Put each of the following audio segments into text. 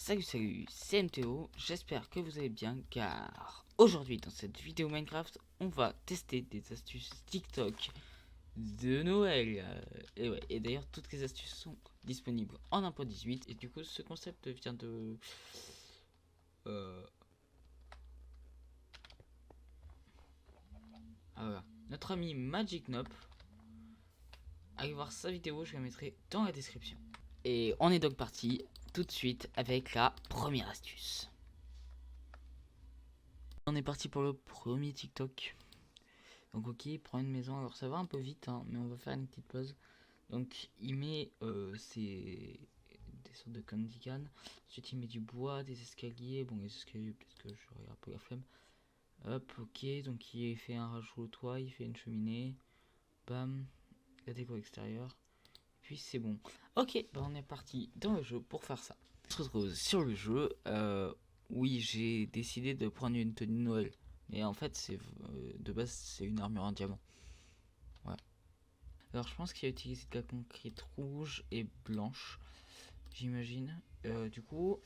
Salut, c'est MTO, j'espère que vous allez bien car aujourd'hui dans cette vidéo Minecraft on va tester des astuces TikTok de Noël. Et d'ailleurs toutes les astuces sont disponibles en 1.18 et du coup ce concept vient de... voilà. Notre ami Magic Nop. Allez voir sa vidéo, je la mettrai dans la description. Et on est donc parti tout de suite avec la première astuce. On est parti pour le premier TikTok. Donc ok, il prend une maison, alors ça va un peu vite, hein, mais on va faire une petite pause. Donc il met des sortes de candy can. Ensuite il met du bois, des escaliers. Bon, les escaliers peut-être que j'aurai un peu la flemme. Hop, ok, donc il fait un rajout au toit, il fait une cheminée. Bam, la déco extérieure. Puis c'est bon. Ok, bah on est parti dans le jeu pour faire ça. On se retrouve sur le jeu. Oui, j'ai décidé de prendre une tenue de Noël. Mais en fait, c'est de base, c'est une armure en diamant. Ouais. Alors, je pense qu'il a utilisé de la concrète rouge et blanche, j'imagine. Du coup,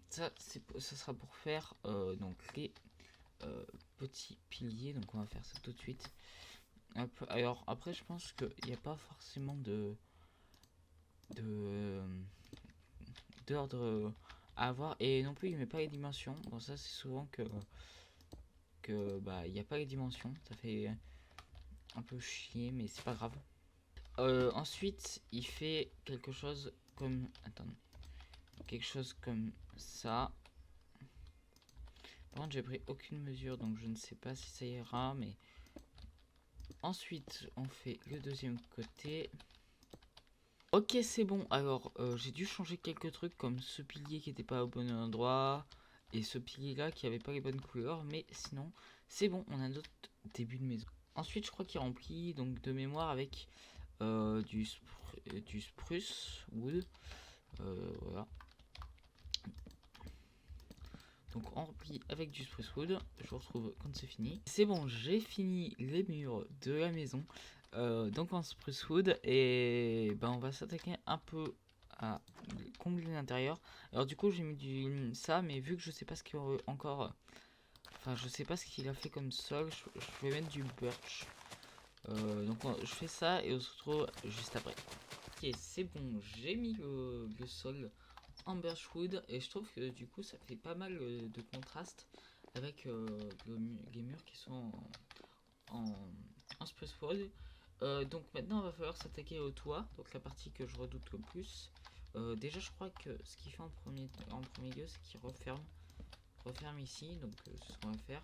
ça sera pour faire donc les petits piliers. Donc, on va faire ça tout de suite. Hop. Alors, après, je pense qu'il n'y a pas forcément d'ordre à avoir, et non plus il met pas les dimensions. Bon, ça c'est souvent que bah il n'y a pas les dimensions, ça fait un peu chier, mais c'est pas grave. Ensuite il fait quelque chose comme quelque chose comme ça. Par contre j'ai pris aucune mesure donc je ne sais pas si ça ira, mais ensuite on fait le deuxième côté. Ok, c'est bon. Alors j'ai dû changer quelques trucs comme ce pilier qui n'était pas au bon endroit et ce pilier là qui avait pas les bonnes couleurs, mais sinon c'est bon, on a notre début de maison. Ensuite je crois qu'il remplit donc de mémoire avec du spruce wood. Voilà. Donc on remplit avec du spruce wood. Je vous retrouve quand c'est fini. C'est bon, j'ai fini les murs de la maison. Donc en spruce wood, et ben on va s'attaquer un peu à combler l'intérieur. Alors du coup j'ai mis du ça, mais vu que je sais pas ce qu'il y a encore, enfin je sais pas ce qu'il a fait comme sol, je vais mettre du birch. Donc je fais ça et on se retrouve juste après. Ok, c'est bon, j'ai mis le sol en birchwood et je trouve que du coup ça fait pas mal de contraste avec les murs qui sont en spruce wood. Donc maintenant il va falloir s'attaquer au toit, donc la partie que je redoute le plus. Déjà je crois que ce qu'il fait en premier lieu c'est qu'il referme ici, donc c'est ce qu'on va faire.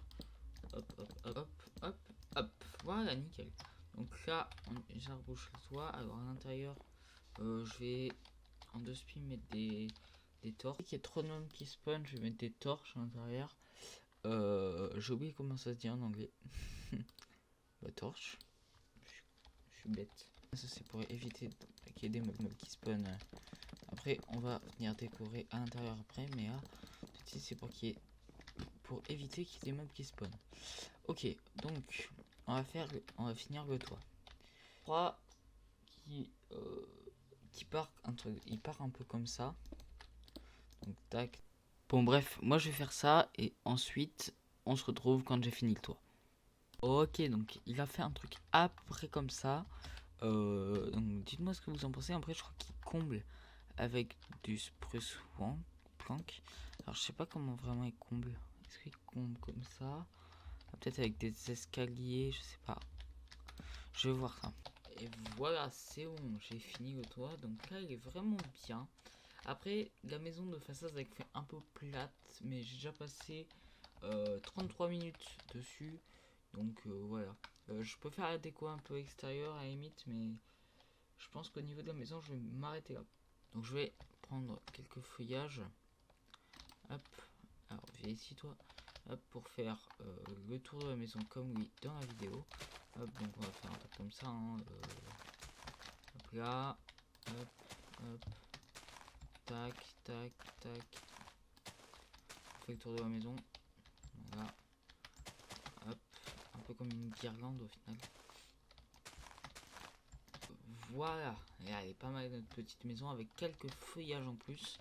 Hop hop hop hop hop hop, voilà, nickel. Donc là j'arbouche le toit. Alors à l'intérieur je vais en deux spies mettre des torches. Il y a trop de monde qui spawn, je vais mettre des torches à l'intérieur. J'ai oublié comment ça se dit en anglais. Bah, torche. Je suis bête. Ça c'est pour éviter qu'il y ait des mobs qui spawnent. Après on va venir décorer à l'intérieur après, mais là c'est pour éviter qu'il y ait des mobs qui spawnent. Ok, donc on va finir le toit. 3 qui part il part un peu comme ça. Donc tac. Bon bref, moi je vais faire ça et ensuite on se retrouve quand j'ai fini le toit. Ok, donc il a fait un truc après comme ça. Donc dites-moi ce que vous en pensez. Après je crois qu'il comble avec du spruce plank. Alors je sais pas comment vraiment il comble. Est-ce qu'il comble comme ça? Peut-être avec des escaliers, je sais pas. Je vais voir ça. Et voilà, c'est bon, j'ai fini le toit. Donc là il est vraiment bien. Après, la maison de façade elle fait un peu plate, mais j'ai déjà passé 33 minutes dessus. Donc voilà. Je peux faire la déco un peu extérieure à la limite, mais je pense qu'au niveau de la maison, je vais m'arrêter là. Donc je vais prendre quelques feuillages. Hop. Alors viens ici toi. Hop, pour faire le tour de la maison comme oui dans la vidéo. Hop, donc on va faire un truc comme ça. Hein, hop là. Hop, hop. Tac, tac, tac. On fait le tour de la maison. Voilà. Hop. Un peu comme une guirlande au final. Voilà. Et elle est pas mal notre petite maison avec quelques feuillages en plus.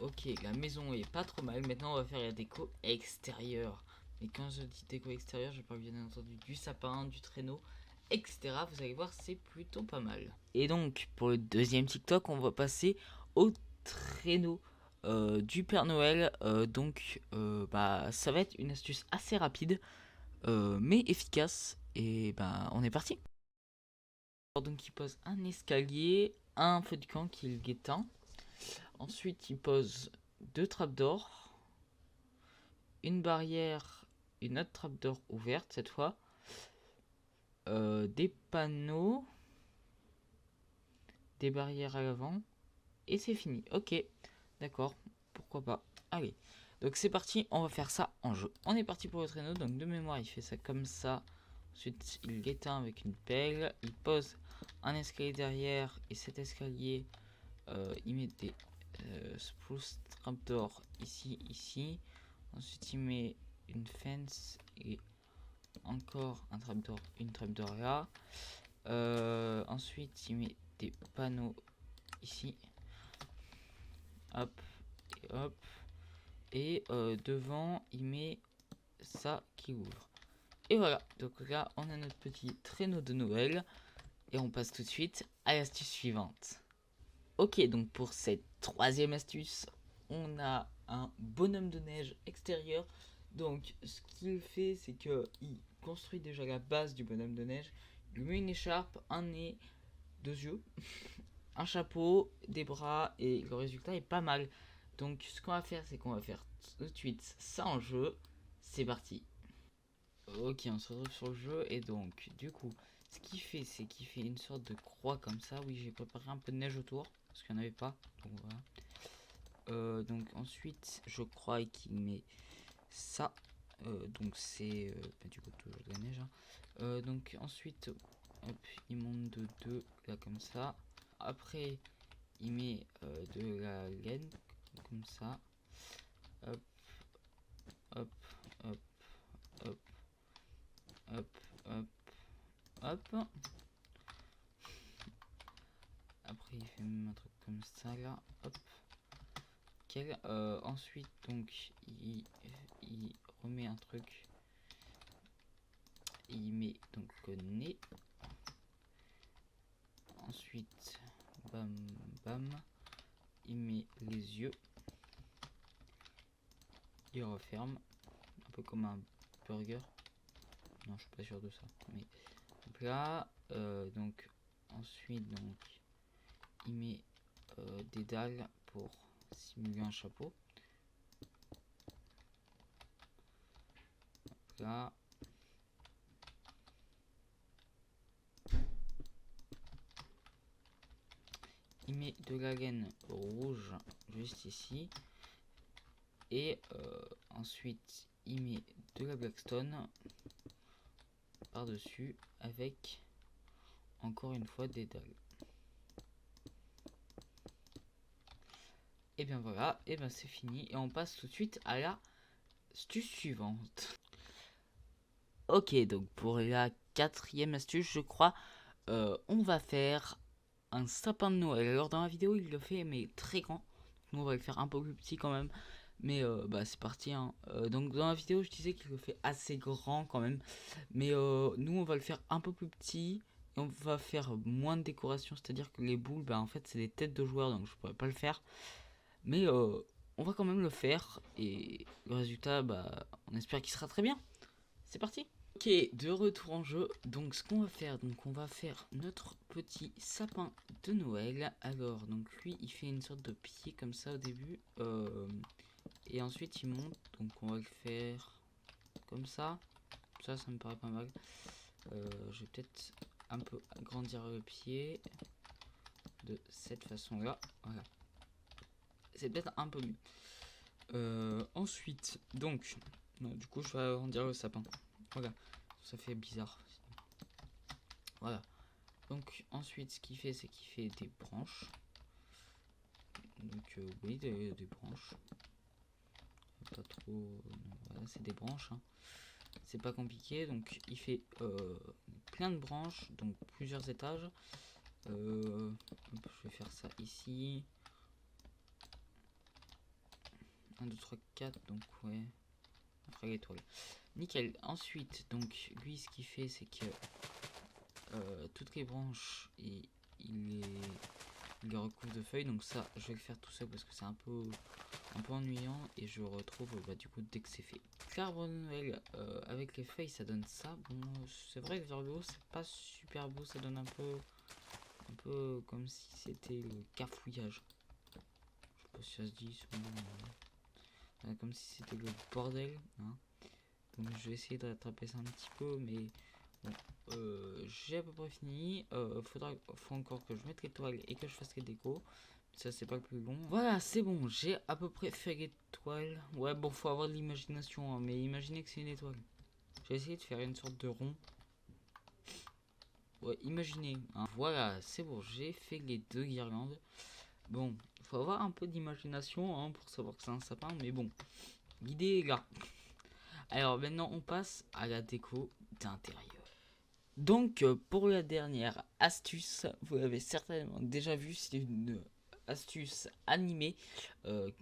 Ok, la maison est pas trop mal. Maintenant, on va faire la déco extérieure. Et quand je dis déco extérieure, je parle bien entendu du sapin, du traîneau, etc. Vous allez voir, c'est plutôt pas mal. Et donc, pour le deuxième TikTok, on va passer au traîneau du Père Noël. Bah, ça va être une astuce assez rapide, mais efficace. Et bah, on est parti. Donc, il pose un escalier, un feu de camp qui est le guettin. Ensuite, il pose 2 trappes d'or, une barrière, une autre trappe d'or ouverte cette fois, des panneaux, des barrières à l'avant, et c'est fini. Ok, d'accord, pourquoi pas. Allez, donc c'est parti, on va faire ça en jeu. On est parti pour le traîneau, donc de mémoire, il fait ça comme ça. Ensuite, il l'éteint avec une pelle, il pose un escalier derrière, et cet escalier, il met des spruce trappes d'or ici, ici. Ensuite, il met une fence et encore un trapdoor, une trapdoor là. Ensuite, il met des panneaux ici. Hop et hop. Et devant, il met ça qui ouvre. Et voilà. Donc là, on a notre petit traîneau de Noël. Et on passe tout de suite à l'astuce suivante. Ok, donc pour cette troisième astuce, on a un bonhomme de neige extérieur. Donc ce qu'il fait, c'est que il construit déjà la base du bonhomme de neige. Il lui met une écharpe, un nez, 2 yeux, un chapeau, des bras, et le résultat est pas mal. Donc ce qu'on va faire, c'est qu'on va faire tout de suite ça en jeu. C'est parti. Ok, on se retrouve sur le jeu, et donc du coup, ce qu'il fait, c'est qu'il fait une sorte de croix comme ça. Oui, j'ai préparé un peu de neige autour parce qu'il n'y en avait pas. Donc voilà. Donc ensuite, je crois qu'il met ça. Donc c'est du coup toujours de la neige. Hein. Donc ensuite, hop, il monte de 2 là comme ça. Après, il met de la laine comme ça. Hop, hop, hop, hop, hop, hop, hop. Après, il fait même un truc comme ça là. Hop. Ensuite, donc, il remet un truc. Il met donc le nez. Ensuite, bam, bam. Il met les yeux. Il referme. Un peu comme un burger. Non, je suis pas sûr de ça. Mais donc là, donc, ensuite, donc, il met des dalles pour simuler un chapeau. Là. Il met de la laine rouge juste ici. Et ensuite, il met de la blackstone par-dessus avec encore une fois des dalles. Et bien voilà, et bien c'est fini. Et on passe tout de suite à la astuce suivante. Ok, donc pour la quatrième astuce, je crois, on va faire un sapin de Noël. Alors dans la vidéo, il le fait, mais très grand. Nous, on va le faire un peu plus petit quand même. Mais bah c'est parti. Hein. Donc dans la vidéo, je disais qu'il le fait assez grand quand même. Mais nous, on va le faire un peu plus petit. Et on va faire moins de décoration. C'est-à-dire que les boules, bah en fait, c'est des têtes de joueurs. Donc je pourrais pas le faire. Mais on va quand même le faire. Et le résultat, bah on espère qu'il sera très bien. C'est parti. Ok, de retour en jeu. Donc ce qu'on va faire, donc on va faire notre petit sapin de Noël. Alors donc lui il fait une sorte de pied comme ça au début. Et ensuite il monte. Donc on va le faire comme ça. Ça me paraît pas mal. Je vais peut-être un peu agrandir le pied de cette façon là. Voilà. C'est peut-être un peu mieux. Ensuite, donc, non, du coup je vais agrandir le sapin. Voilà. Ça fait bizarre. Voilà. Donc ensuite ce qu'il fait, c'est qu'il fait des branches. Donc oui, des branches. Pas trop. Non, voilà, c'est des branches. Hein. C'est pas compliqué. Donc il fait plein de branches, donc plusieurs étages. Je vais faire ça ici. 1, 2, 3, 4, donc ouais. Après l'étoile. Nickel. Ensuite, donc lui ce qu'il fait c'est que toutes les branches il les recouvre de feuilles. Donc ça je vais le faire tout seul parce que c'est un peu ennuyant et je retrouve du coup dès que c'est fait. L'arbre de Noël avec les feuilles ça donne ça. Bon c'est vrai que vers le haut c'est pas super beau, ça donne un peu comme si c'était le cafouillage. Je sais pas si ça se dit comme si c'était le bordel hein. Donc je vais essayer de rattraper ça un petit peu, mais bon, j'ai à peu près fini. Faut encore que je mette l'étoile et que je fasse les décos. Ça c'est pas le plus long. Voilà, c'est bon, j'ai à peu près fait l'étoile. Ouais, bon, faut avoir de l'imagination, hein, mais imaginez que c'est une étoile. J'ai essayé de faire une sorte de rond. Ouais, imaginez. Hein. Voilà, c'est bon, j'ai fait les 2 guirlandes. Bon, faut avoir un peu d'imagination hein, pour savoir que c'est un sapin, mais bon, l'idée est là. Alors maintenant on passe à la déco d'intérieur. Donc pour la dernière astuce, vous l'avez certainement déjà vu, c'est une astuce animée. Bon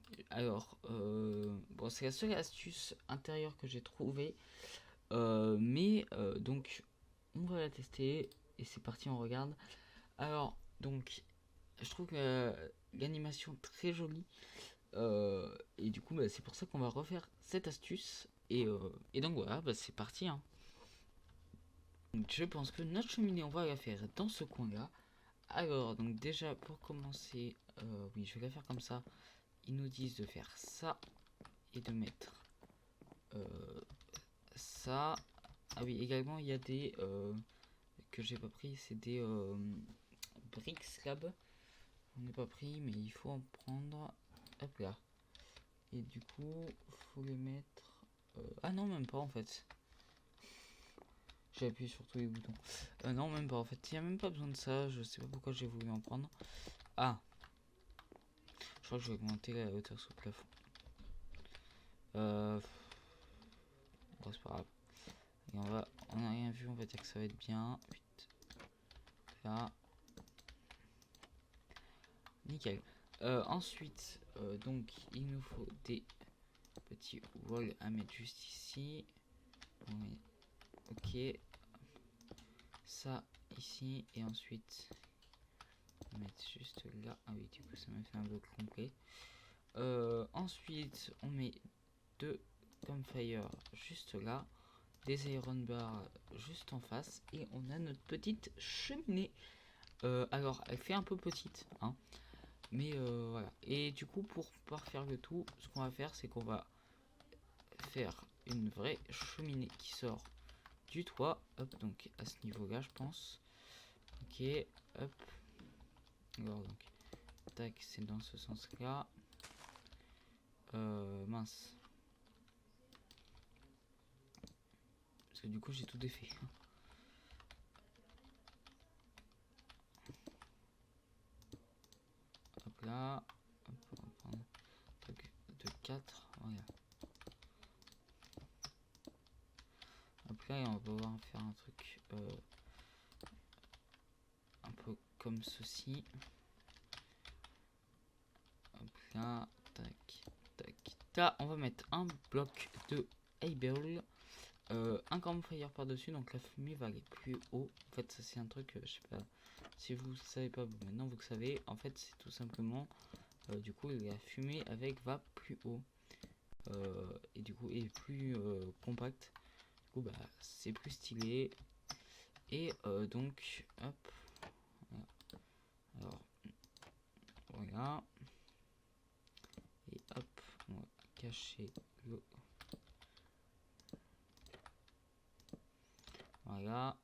c'est la seule astuce intérieure que j'ai trouvée. Donc on va la tester et c'est parti, on regarde. Alors donc je trouve que l'animation très jolie. Et du coup c'est pour ça qu'on va refaire cette astuce. Et donc voilà, c'est parti hein. Donc, je pense que notre cheminée on va la faire dans ce coin là. Alors donc déjà pour commencer, oui je vais la faire comme ça. Ils nous disent de faire ça et de mettre ça. Ah oui également il y a des que j'ai pas pris, c'est des briques slab. On n'est pas pris mais il faut en prendre. Hop là. Et du coup faut les mettre. Ah non même pas en fait. J'ai appuyé sur tous les boutons. Non, même pas en fait. Il n'y a même pas besoin de ça. Je sais pas pourquoi j'ai voulu en prendre. Ah. Je crois que je vais augmenter la hauteur sous le plafond. Bon, c'est pas grave. Et on n'a rien vu. On va dire que ça va être bien. 8. Là. Nickel. Ensuite, donc, il nous faut des petits walls à mettre juste ici. Oui. Ok. Ça ici. Et ensuite. Mettre juste là. Ah oui, du coup, ça m'a fait un bloc complet. Ensuite, on met 2 campfire juste là, des iron bars juste en face, et on a notre petite cheminée. Alors, elle fait un peu petite, hein, mais voilà. Et du coup, pour faire le tout, ce qu'on va faire, c'est qu'on va faire une vraie cheminée qui sort du toit. Hop, donc à ce niveau-là, je pense. Ok, hop. Alors donc, tac, c'est dans ce sens-là. Mince. Parce que du coup j'ai tout défait. Hop là. Hop, on va prendre un truc de 4. Voilà. Hop là et on va pouvoir faire un truc un peu comme ceci. Hop là. Tac. Tac. Là on va mettre un bloc de Able. Un campfire par dessus, donc la fumée va aller plus haut. En fait ça c'est un truc, je sais pas si vous savez pas, maintenant vous le savez. En fait c'est tout simplement du coup la fumée avec va plus haut et du coup est plus compact. Du coup c'est plus stylé. Et donc hop voilà. Alors voilà, et hop on va cacher le voilà.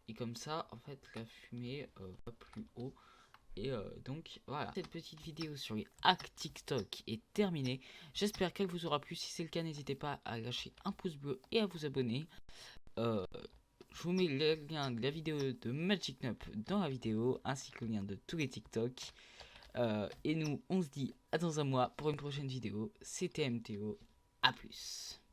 Et comme ça, en fait, la fumée va plus haut. Et donc, voilà. Cette petite vidéo sur les hacks TikTok est terminée. J'espère qu'elle vous aura plu. Si c'est le cas, n'hésitez pas à lâcher un pouce bleu et à vous abonner. Je vous mets le lien de la vidéo de Magic Nup dans la vidéo, ainsi que le lien de tous les TikTok. Et nous, on se dit à dans un mois pour une prochaine vidéo. C'était MTO. À plus.